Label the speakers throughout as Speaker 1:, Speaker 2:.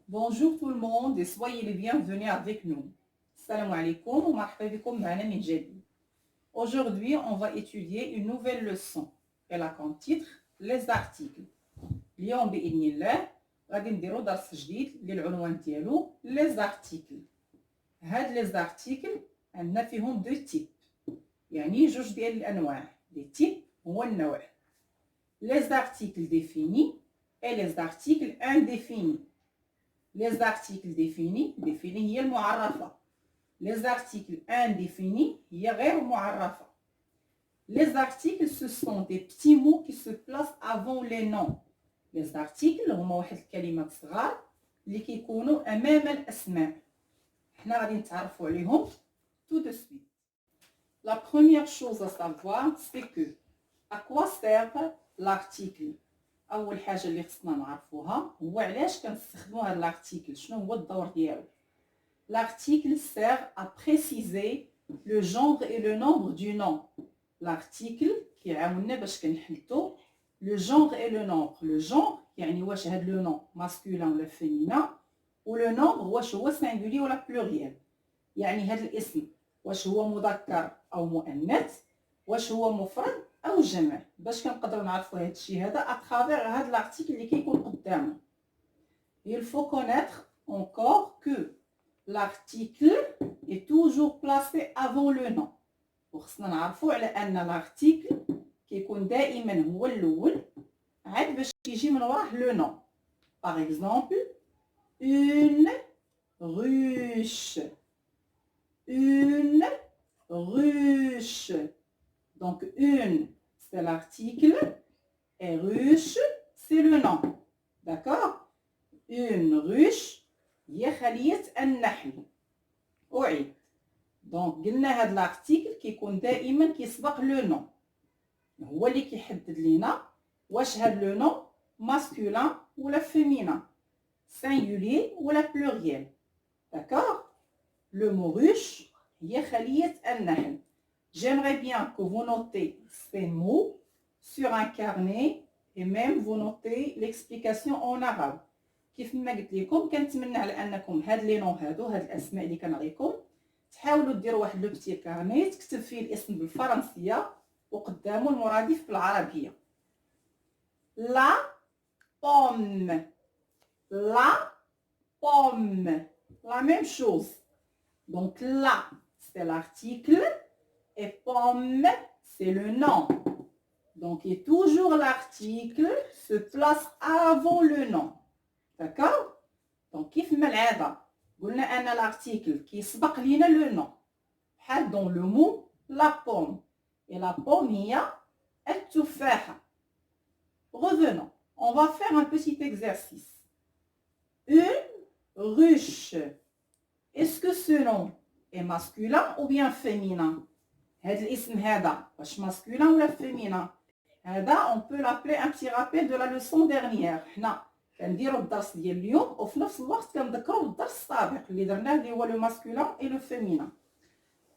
Speaker 1: Bonjour tout le monde et soyez les bienvenus avec nous. Salam alaikum wa marhaba bikoum ma'ana min jadid. Aujourd'hui, on va étudier une nouvelle leçon. Elle a comme titre les articles. اليوم بإذن الله غادي نديرو درس جديد اللي العنوان ديالو les articles. هاد les articles عندنا فيهم دو تيب، يعني جوج ديال الأنواع. لي تيب هو النوع. Les articles définis et les articles indéfinis. Les articles définis هي المعرفة. Les articles indéfinis هي غير معرفة. Les articles, ce sont des petits mots qui se placent avant les noms. Les articles هما واحد الكلمات صغار اللي كيكونوا أمام الأسماء. حنا غادي نتعرفوا عليهم tout de suite. La première chose à savoir, c'est que à quoi sert l'article. اول حاجه اللي خصنا نعرفوها هو علاش كنستخدموا هذا الارتيكل، شنو هو الدور ديالو. L'article sert à préciser le genre et le nombre du nom. L'article كيعاوننا باش كنحددوا le genre et le nombre. Le genre يعني واش هاد لو نون ماسكولين ولا فيمينا، و لو نومبر واش هو سينغولي ولا بلوريال، يعني هاد الاسم واش هو مذكر او مؤنث، واش هو مفرد او جمع. باش كنقدروا نعرفوا هذا الشيء هذا اترافير هذا الارتيكل اللي كيكون قدامنا. Il faut connaître encore que l'article est toujours placé avant le nom. وخصنا نعرفوا على ان الارتيكل كيكون دائما هو الاول عاد باش كيجي من وراه لو نون. Par exemple, une ruche. Une ruche. Donc une c'est l'article et ruche c'est le nom. D'accord? Une ruche هي خلية النحل. أعيد. دونك قلنا هاد الارتيكل كيكون دائما كيسبق لو نون، هو اللي كيحدد لينا واش هاد لو نون ماسكولين ولا فيمينا، سينغولي ولا بلوريال. داكور؟ لو مو ruche هي خلية النحل. J'aimerais bien que vous notez ces mots sur un carnet et même vous notez l'explication en arabe. كيف ما قلت لكم كنتمنى على انكم هاد لي نون هاد الاسماء اللي كنعطيكم تحاولوا ديروا واحد لو بتي كارني تكتب فيه الاسم بالفرنسيه وقدامه المرادف بالعربيه. لا بوم. لا بوم. La même chose. Donc là, c'est l'article et pomme, c'est le nom. Donc, et toujours l'article se place avant le nom. D'accord? Donc, كيف ما العادة قلنا أن l'article كيسبق لينا le nom. بحال dans le mot la pomme. Et la pomme هي التفاحة. Revenons. On va faire un petit exercice. Une ruche. Est-ce que ce nom est masculin ou bien féminin? هذا الاسم هذا واش masculin ولا féminin؟ هذا on peut l'appeler un petit rappel de la leçon dernière. حنا كنديروا الدرس ديال اليوم وفي نفس الوقت كنذكروا الدرس السابق اللي درناه اللي هو لو masculin et le féminin.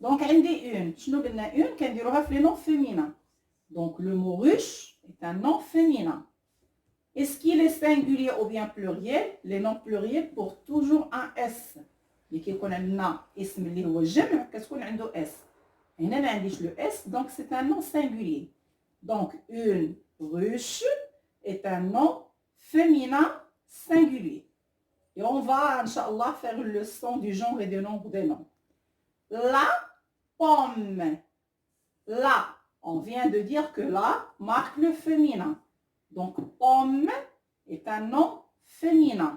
Speaker 1: دونك عندي une. شنو قلنا une كنديروها في لي نون féminin. Donc le mot ruche est un nom féminin. Est-ce qu'il est singulier ou bien pluriel? Les noms pluriels portent toujours un S. اللي كيكون عندنا اسم اللي هو جمع كتكون عنده S. هنا ما عنديش لو S, donc c'est un nom singulier. Donc une ruche est un nom féminin singulier. Et on va, Inch'Allah, faire une leçon du genre et du nombre des noms. La pomme. La, on vient de dire que la marque le féminin. Donc pomme est un nom féminin.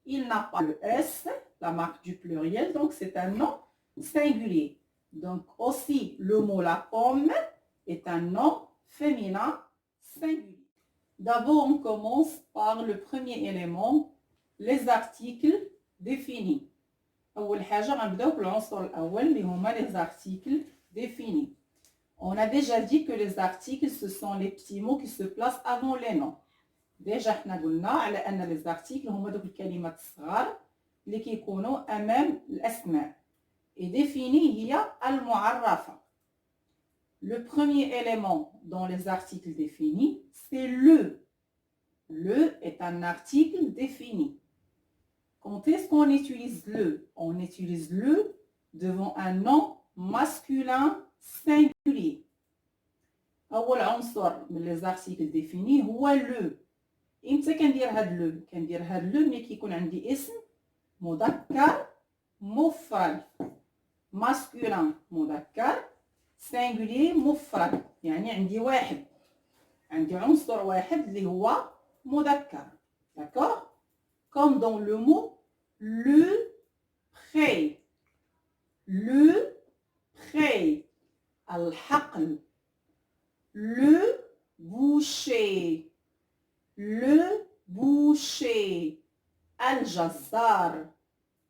Speaker 1: Il n'a pas le S, la marque du pluriel, donc c'est un nom singulier. Donc aussi le mot la pomme est un nom féminin singulier. D'abord on commence par le premier élément, les articles définis. أول حاجة غنبداو بالعنصر الأول اللي هما les articles définis. On a déjà dit que les articles ce sont les petits mots qui se placent avant les noms. Déjà حنا قلنا على أن les articles هما دوك الكلمات الصغار اللي كيكونوا أمام الأسماء. Et définie هي المعرفة. Le premier élément dans les articles définis, c'est le. Le est un article défini. quand est-ce qu'on utilise le? On utilise le devant un nom masculin singulier. أول عنصر من les articles définis هو le. إمتى كندير هاد لو؟ كندير هاد لو ملي كيكون عندي اسم مذكر مفرد. masculin مذكر singulier مفرد، يعني عندي واحد، عندي عنصر واحد اللي هو مذكر. D'accord? Comme dans le mot le prêt. Le prêt. الحقل. Le boucher. Le boucher. الجزار.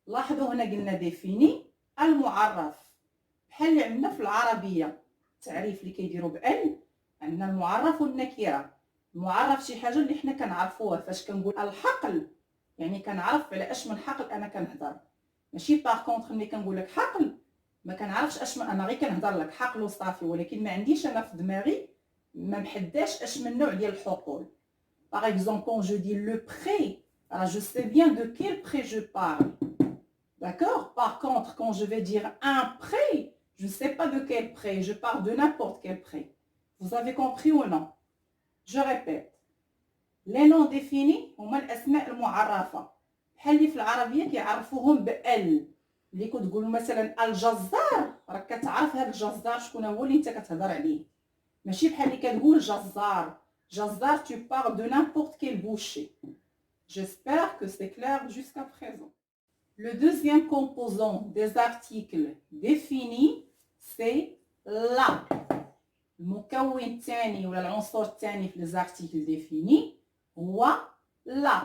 Speaker 1: لاحظوا هنا قلنا ديفيني المعرف، بحال اللي عندنا في العربيه التعريف اللي كيديروا بال، عندنا المعرف والنكره. المعرف شي حاجه اللي حنا كنعرفوها، فاش كنقول الحقل يعني كنعرف على اش من حقل انا كنهضر. ماشي باغ كونطخ ملي كنقول لك حقل ما كنعرفش اش انا غير كنهضر لك حقل وصافي، ولكن ما عنديش انا في دماغي ما محداش اش من نوع ديال الحقول. باغ اكزومبل كون جو دي لو بري، alors je sais bien de quel prêt je parle. D'accord? Par contre, quand je vais dire un prêt, je ne sais pas de quel prêt, je parle de n'importe quel prêt. Vous avez compris ou non? Je répète. Les noms définis هما الأسماء المعرفة، بحال اللي في العربية كيعرفوهم بال. اللي كتقول مثلا الجزار راك كتعرف هذا الجزار شكون هو اللي انت كتهضر عليه، ماشي بحال اللي كتقول جزار. جزار tu parles de n'importe quel boucher. J'espère que c'est clair jusqu'à présent. Le deuxième composant des articles définis, c'est la. المكون الثاني ولا العنصر الثاني في les articles définis هو la.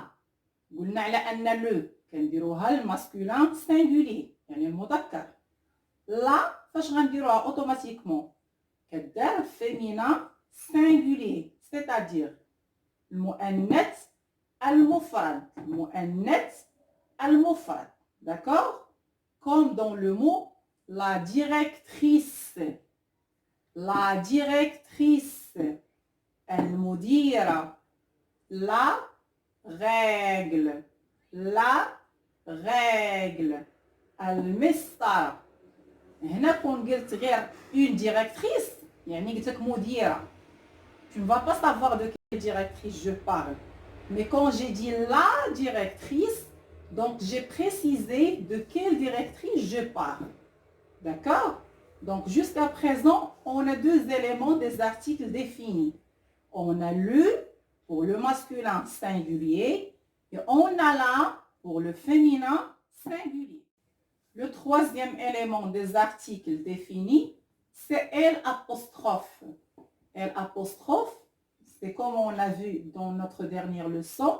Speaker 1: قلنا على أن le كنديروها الماسكولين singulier يعني المذكر. la فاش غنديروها اوتوماتيكمون كدار féminin singulier c'est-à-dire المؤنث المفرد. المؤنث المفرد. D'accord? Comme dans le mot la directrice. La directrice. المديرة. La règle. La règle. المسطرة. هنا كون قلت غير une directrice يعني قلت لك مديرة. Tu ne vas pas savoir de quelle directrice je parle. Mais quand j'ai dit la directrice, donc j'ai précisé de quelle directrice je parle. D'accord? Donc jusqu'à présent, on a deux éléments des articles définis. On a le pour le masculin singulier et on a la pour le féminin singulier. Le troisième élément des articles définis, c'est L apostrophe. L apostrophe, c'est comme on l'a vu dans notre dernière leçon,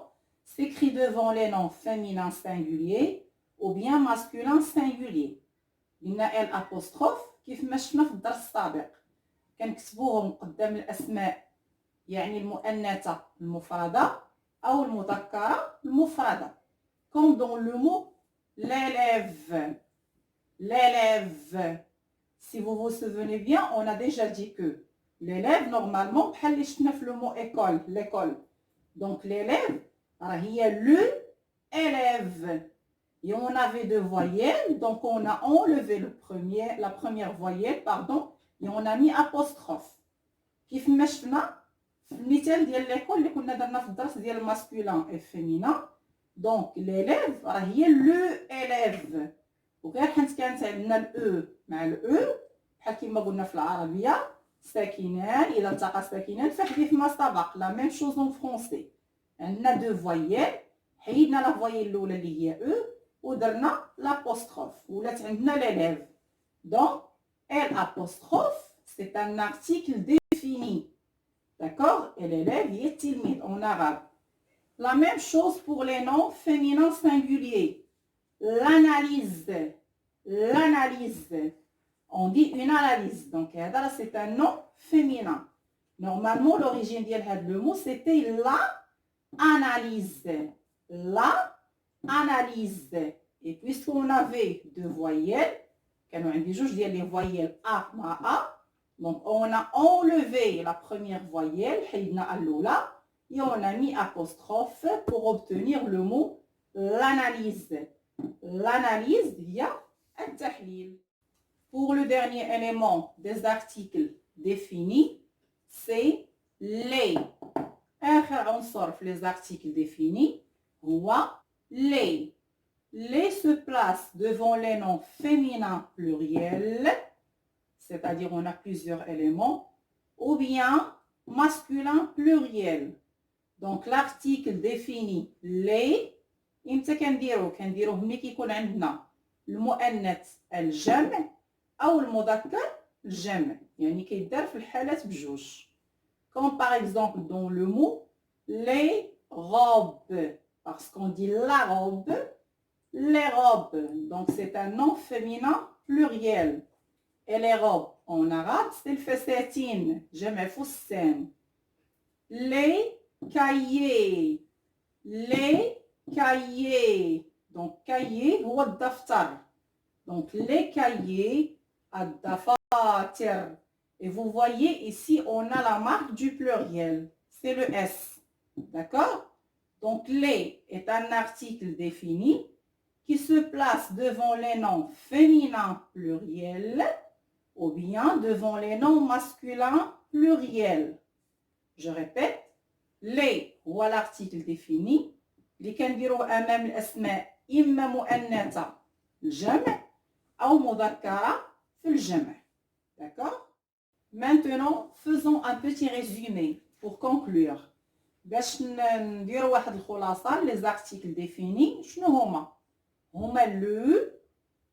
Speaker 1: s'écrit devant les noms féminins singuliers ou bien masculins singuliers. قلنا L apostrophe كيف ما شفنا في الدرس السابق كنكتبوهم قدام الأسماء يعني المؤنثة المفردة أو المذكرة المفردة. Comme dans le mot l'élève. L'élève. Si vous vous souvenez bien, on a déjà dit que l'élève normalement بحال اللي شفنا في le mot école, l'école. Donc l'élève راه هي le élève. Et on avait deux voyelles, donc on a enlevé la première voyelle, pardon, et on a mis apostrophe. كيف ما شفنا في المثال ديال l'école اللي كنا درنا في الدرس ديال الماسكولين et féminin. Donc l'élève راه هي le élève. وغير حيت كانت عندنا الاو مع الاو بحال كيما قلنا في العربيه ساكنان، اذا التقى ساكنان فاحذف ما سبق. لا ميم شوز اون فرونسي، عندنا دو فويال، حيدنا لا فويال الاولى اللي هي او ودرنا l'apostrophe ولات عندنا l'élève. Donc L apostrophe c'est un article défini. D'accord? Et l'élève هي التلميذ en arabe. La même chose pour les noms féminins singuliers. L'analyse. L'analyse. On dit une analyse. Donc c'est un nom féminin. Normalement l'origine de le mot c'était la analyse. La analyse. Et puisqu'on avait deux voyelles, كانوا عندي جوج ديال les voyelles A مع A, donc on a enlevé la première voyelle, حيدنا الأولى, et on a mis apostrophe pour obtenir le mot l'analyse. l'analyse هي التحليل. Pour le dernier élément des articles définis, c'est les. آخر عنصر في les articles définis هو les. Les se placent devant les noms féminins pluriels, c'est-à-dire on a plusieurs éléments, ou bien masculin pluriel. Donc l'article définit les. إمتى كنديروه ملي كيكون عندنا المؤنث الجمع أو المذكر الجمع، يعني كيدار في الحالات بجوج. Comme par exemple dans le mot les robes, parce qu'on dit la robe, les robes. Donc c'est un nom féminin pluriel. Et les robes en arabe c'est الفساتين جمع فستان. Les cahiers, les cahiers. Donc cahier هو الدفتر. Donc les cahiers الدفاتر. Et vous voyez ici, on a la marque du pluriel. C'est le S. D'accord? Donc, les est un article défini qui se place devant les noms féminins pluriels ou bien devant les noms masculins pluriels. Je répète, les هو l'article défini اللي كنديروه أمام الأسماء إما مؤنثة الجمع أو مذكرة في الجمع. D'accord? Maintenant, faisons un petit résumé pour conclure. باش نديروا واحد الخلاصة les articles définis شنو هما؟ هما le,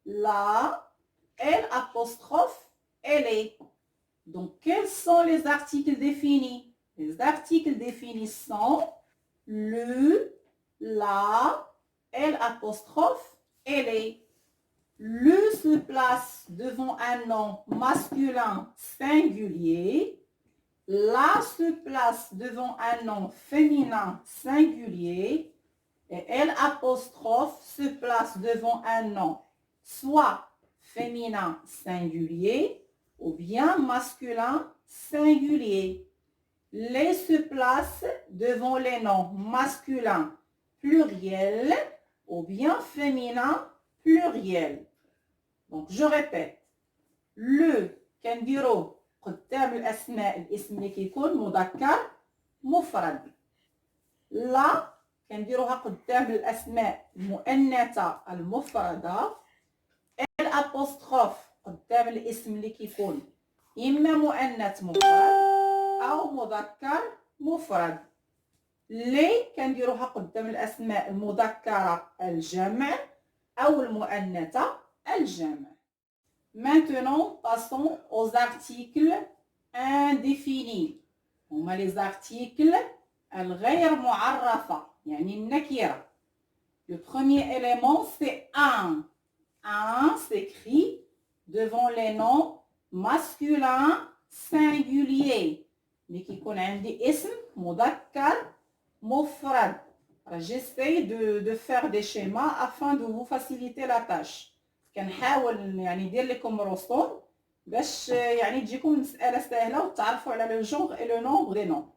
Speaker 1: la, elle apostrophe et les. Donc quels sont les articles définis? Les articles définis sont le, la, elle apostrophe et les. Le se place devant un nom masculin singulier. La se place devant un nom féminin singulier. Et L apostrophe se place devant un nom soit féminin singulier ou bien masculin singulier. Les se place devant les noms masculins pluriels ou bien féminin pluriel. Donc je répète, le كنديروه قدام الأسماء الاسم اللي كيكون مذكر مفرد. لا كنديروها قدام الأسماء المؤنثة المفردة. الأبوستروف قدام الاسم اللي كيكون إما مؤنث مفرد أو مذكر مفرد. لي كنديروها قدام الأسماء المذكرة الجمع أو المؤنثة الجمع. Maintenant, passons aux articles indéfinis. هما les articles الغير معرفة يعني النكرة. Le premier élément c'est un. Un s'écrit devant les noms masculins singuliers. Mais كيكون عندي اسم مذكر مفرد. J'essaie de faire des schémas afin de vous faciliter la tâche. كنحاول يعني ندير لكم رسوم باش يعني تجيكم المسألة سهلة وتعرفوا على لو جونغ اي لو نومبر دي نوم.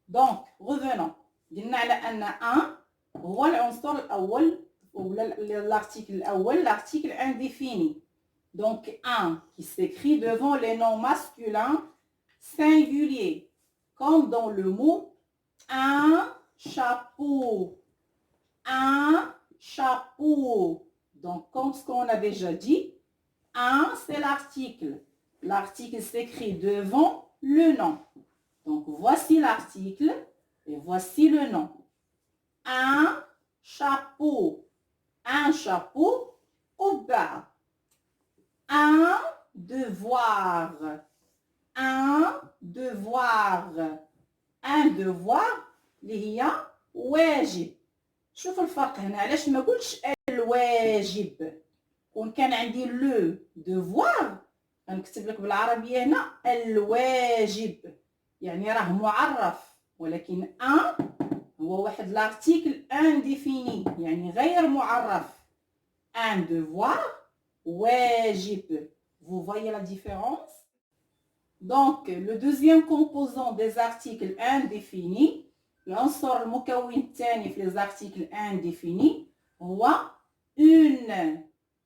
Speaker 1: دونك revenons. قلنا على أن ان هو العنصر الأول ولا l'article الأول l'article indéfini. Donc un qui s'écrit devant les noms masculins singuliers. Comme dans le mot un chapeau. Un chapeau. Donc, comme ce qu'on a déjà dit, un, c'est l'article. L'article s'écrit devant le nom. Donc, voici l'article et voici le nom. Un chapeau. Un chapeau au bas. Un devoir. Un devoir. Un devoir اللي هي واجب. شوف الفرق هنا علاش ما قلتش الواجب. كون كان عندي لو devoir غنكتب لك بالعربيه هنا الواجب يعني راه معرف. ولكن ان هو واحد لارتيكل انديفيني يعني غير معرف. ان devoir واجب. Vous voyez la différence? Donc le deuxième composant des articles indéfinis, العنصر المكون الثاني في les articles indéfinis هو une.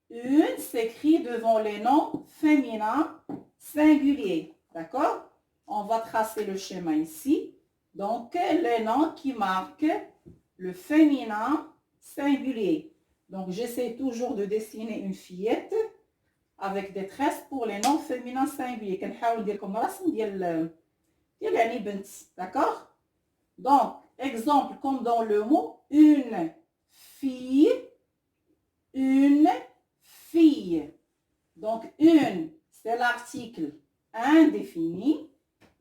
Speaker 1: Une s'écrit devant les noms féminins singuliers. D'accord? On va tracer le schéma ici. Donc, les noms qui marquent le féminin singulier. Donc, j'essaie toujours de dessiner une fillette avec des tresses pour les noms féminins singuliers. كنحاول ندير لكم رسم ديال يعني بنت. D'accord? Donc, exemple comme dans le mot une fille. Une fille. Donc, une, c'est l'article indéfini.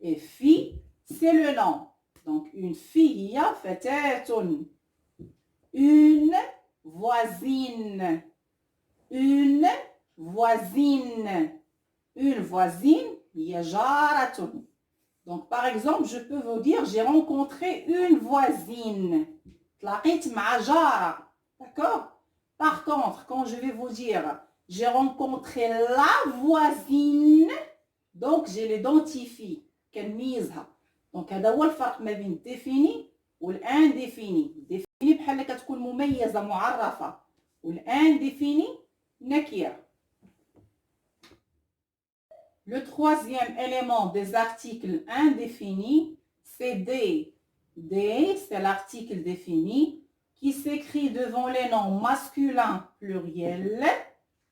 Speaker 1: Et fille, c'est le nom. Donc, une fille, فتاة. Une voisine. Une voisine. Une voisine, هي جارة. Donc, par exemple, je peux vous dire, j'ai rencontré une voisine. تلاقيت مع جارة. D'accord? Par contre, quand je vais vous dire, j'ai rencontré la voisine, donc je l'identifie. كنميزها. Donc, هذا هو الفرق ما بين الديفيني والانديفيني. الديفيني بحال كتكون مميزة معرفة. والانديفيني نكرة. Le troisième élément des articles indéfinis, c'est des. Des, c'est l'article défini qui s'écrit devant les noms masculins pluriels,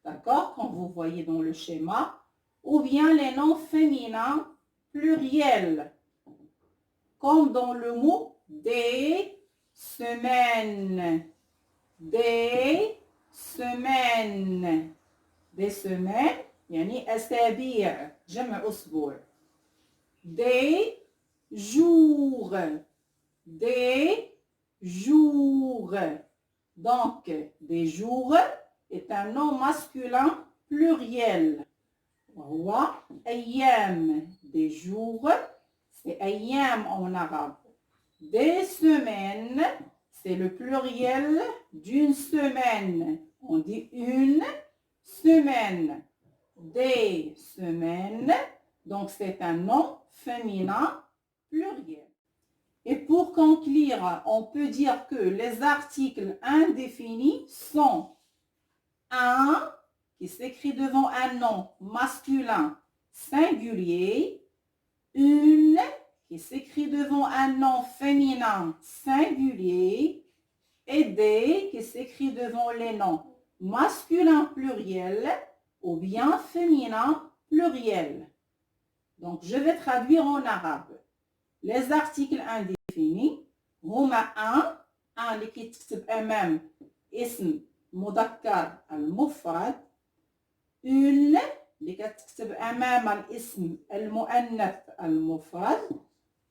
Speaker 1: d'accord, comme vous voyez dans le schéma, ou bien les noms féminins pluriels, comme dans le mot des semaines. Des semaines. Des semaines, يعني أسابيع جمع أسبوع. Des jours. Des jours. Donc, des jours est un nom masculin pluriel. وهو أيام. Des jours, c'est أيام en arabe. Des semaines, c'est le pluriel d'une semaine. On dit une semaine. Des semaines, donc c'est un nom féminin pluriel. Et pour conclure, on peut dire que les articles indéfinis sont un, qui s'écrit devant un nom masculin singulier, une, qui s'écrit devant un nom féminin singulier, et des, qui s'écrit devant les noms masculins pluriels ou bien féminins pluriels. Donc, je vais traduire en arabe. Les articles indéfinis هما un اللي كيتكتب أمام اسم مذكر المفرد، une اللي كتكتب أمام الاسم المؤنث المفرد،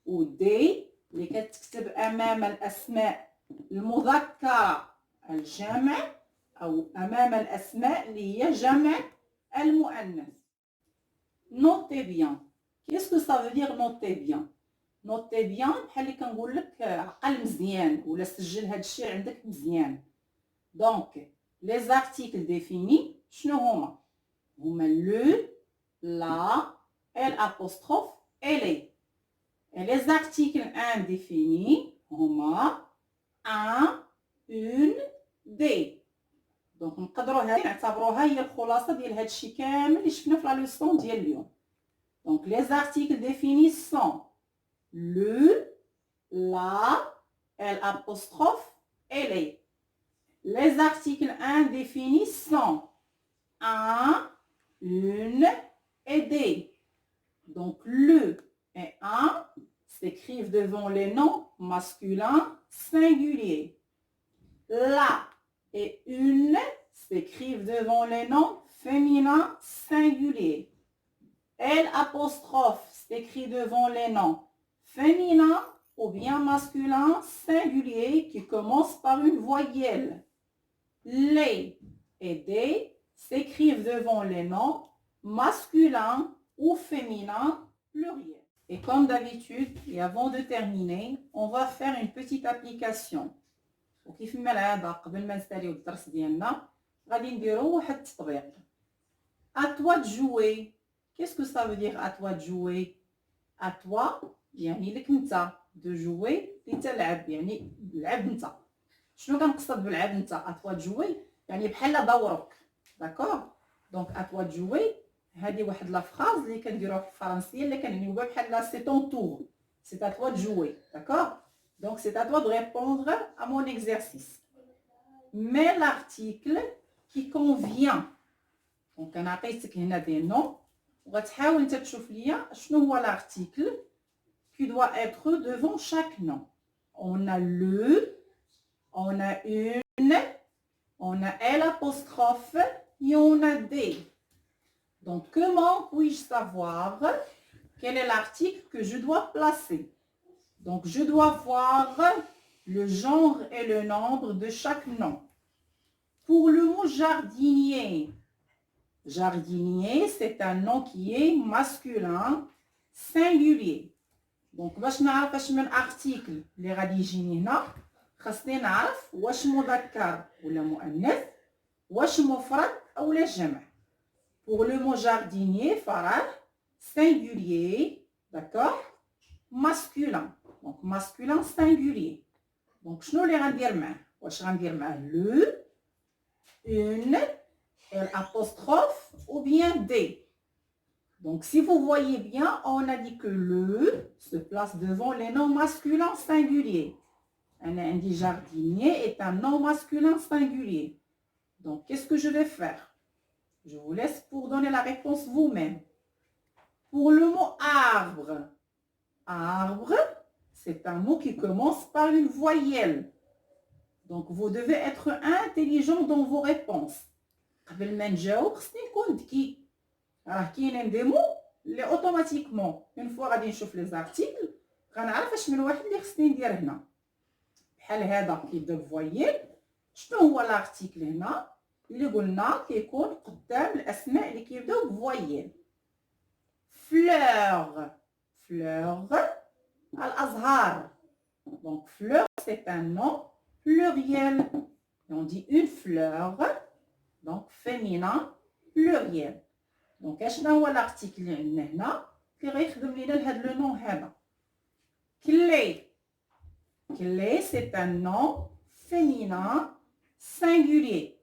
Speaker 1: و des اللي كتكتب أمام الأسماء المذكرة الجمع أو أمام الأسماء اللي هي جمع المؤنث. Notez bien. Qu'est-ce que ça veut dire noter bien? Notez bien بحال اللي كنقول لك عقل مزيان ولا سجل هذا الشيء عندك مزيان. Donc, les articles définis, شنو هما؟ هما le, la, l'apostrophe et les. Et les articles indéfinis هما un, une, des. دونك نقدروا هذه نعتبروها هي الخلاصه ديال هذا الشيء كامل اللي شفنا في لا ليسون ديال اليوم. Donc les articles définis sont le, la, l'apostrophe et les. Les articles indéfinis sont un, une et des. Donc le et un s'écrivent devant les noms masculins singuliers. La et une s'écrivent devant les noms féminins singuliers. L'apostrophe s'écrit devant les noms féminins ou bien masculins singuliers qui commencent par une voyelle. Les et des s'écrivent devant les noms masculins ou féminins pluriels. Et comme d'habitude, et avant de terminer, on va faire une petite application. وكيف ما العادة قبل ما نساليو الدرس ديالنا غادي نديرو واحد التطبيق. À toi de jouer. Qu'est-ce que ça veut dire à toi de jouer? À toi يعني لك انت. De jouer لتلعب يعني لعب انت. شنو كنقصد بلعب انت؟ À toi de jouer يعني بحال دورك. داكور. دونك اتوا جوي. هذه واحد لا فراز اللي كنديروها في الفرنسيه اللي كنعنيوها بحال سي طون تور. سي ا توا جوي. داكور. دونك سي ا توا دو ريبوندر ا مون اكزرسيس. مي لارتيكل كي كونفيان. دونك انا عطيتك هنا دي نون وغتحاول انت تشوف ليا شنو هو لارتيكل qui doit être devant chaque nom. On a le, on a une, on a L apostrophe et on a des. Donc, comment puis-je savoir quel est l'article que je dois placer? Donc, je dois voir le genre et le nombre de chaque nom. Pour le mot jardinier, jardinier, c'est un nom qui est masculin, singulier. دونك باش نعرف اش من ارتيكل اللي غادي يجيني هنا خاصني نعرف واش مذكر ولا مؤنث، واش مفرد اولا جمع. pour le mot jardinier فرح singulier. d'accord. masculin. donc masculin singulier. donc شنو اللي غندير معاه؟ واش غندير معاه le, une, l'apostrophe ou bien des. Donc, si vous voyez bien, on a dit que le se place devant les noms masculins singuliers. Un indice jardinier est un nom masculin singulier. Donc, qu'est-ce que je vais faire? Je vous laisse pour donner la réponse vous-même. Pour le mot arbre, arbre, c'est un mot qui commence par une voyelle. Donc, vous devez être intelligent dans vos réponses. قبل ما نجاوب خصني نكون ذكي. راه كاينين دي مو اللي اوتوماتيكمون اون فوا غادي نشوف لي زارتيكل غنعرف اش من واحد اللي خصني ندير هنا. بحال هذا كيبدا بفويل. شنو هو لارتيكل هنا اللي قلنا كيكون قدام الاسماء اللي كيبداو بفويل؟ فلور، فلور الازهار. دونك فلور سي ان نون pluriel. on dit une fleur, donc féminin pluriel. دونك اشنا هو لارتيكل اللي عندنا هنا اللي غيخدم لينا لهاد لو نون هذا؟ كلي. كلي سي ان نون féminin singulier.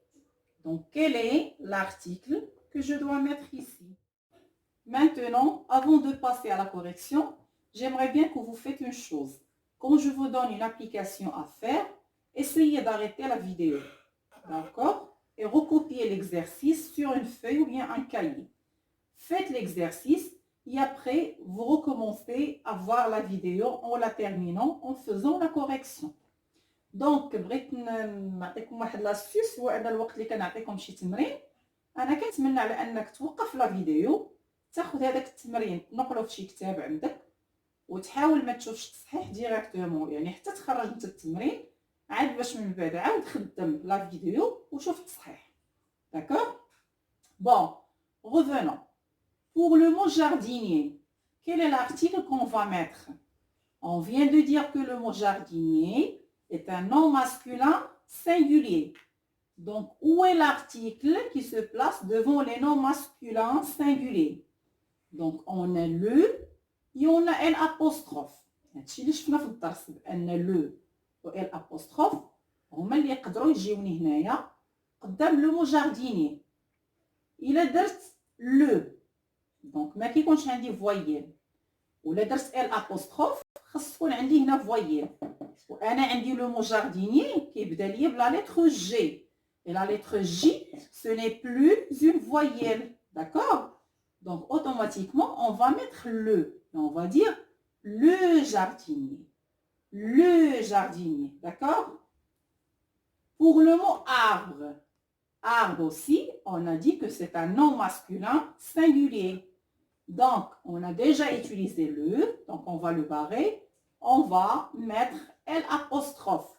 Speaker 1: donc quel est l'article que je dois mettre ici? Maintenant, avant de passer à la correction, j'aimerais bien que vous faites une chose. Quand je vous donne une application à faire, essayez d'arrêter la vidéo, d'accord, et recopier l'exercice sur une feuille ou bien un cahier. Faites l'exercice et après, vous recommencez à voir la vidéo en la terminant en faisant la correction. Donc, بغيت نعطيكم واحد لاستيس هو ان الوقت اللي كنعطيكم شي تمرين انا كنتمنى على انك توقف لا فيديو، تاخذ هذاك التمرين تنقلو في شي كتاب عندك وتحاول ما تشوفش التصحيح ديريكتومون، يعني حتى تخرج انت التمرين عاد باش من بعد عاود خدم لا فيديو وشوف التصحيح. d'accord. bon, revenons. Pour le mot jardinier, quel est l'article qu'on va mettre? On vient de dire que le mot jardinier est un nom masculin singulier. Donc, où est l'article qui se place devant les noms masculins singuliers? Donc, on a le et on a l'apostrophe. هادشي اللي شفنا في الدرس بان لو و الابوستروف هما اللي يقدروا يجيوني هنايا قدام لو مو جارديني. الا درت لو دونك ما كيكونش عندي فويل، ولا درت الابوستروف خاص تكون عندي هنا فويل، وانا عندي لو مو جارديني كيبدا ليا بلا لتر جي، et la lettre J ce n'est plus une voyelle. d'accord. donc automatiquement on va mettre le et on va dire le jardinier, le jardinier. d'accord. pour le mot arbre, arbre aussi on a dit que c'est un nom masculin singulier. donc on a déjà utilisé le, donc on va le barrer, on va mettre l'apostrophe.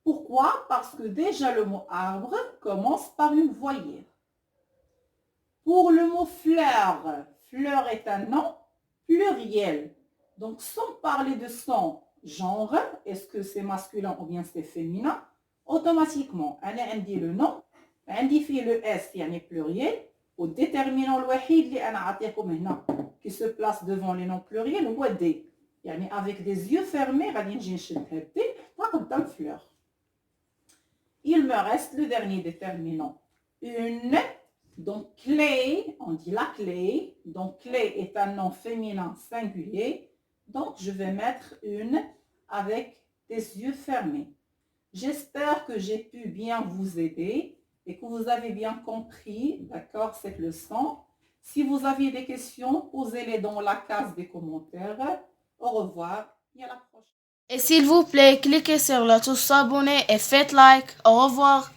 Speaker 1: Pourquoi? Parce que déjà le mot arbre commence par une voyelle. Pour le mot fleur, fleur est un nom pluriel. Donc sans parler de son genre, est-ce que c'est masculin ou bien c'est féminin, automatiquement, on dit le nom, on dit le S, يعني pluriel, au déterminant الوحيد اللي أنا عطيكم هنا qui se place devant les noms pluriels هو D. يعني avec des yeux fermés غادي نجي نشد هاد D قدام fleur. Il me reste le dernier déterminant. Une, donc clé, on dit la clé. Donc clé est un nom féminin singulier. Donc je vais mettre une avec des yeux fermés. J'espère que j'ai pu bien vous aider et que vous avez bien compris, d'accord, cette leçon. Si vous avez des questions, posez-les dans la case des commentaires. Au revoir et à la prochaine.
Speaker 2: Et s'il vous plaît, cliquez sur le touche s'abonner et faites like. Au revoir.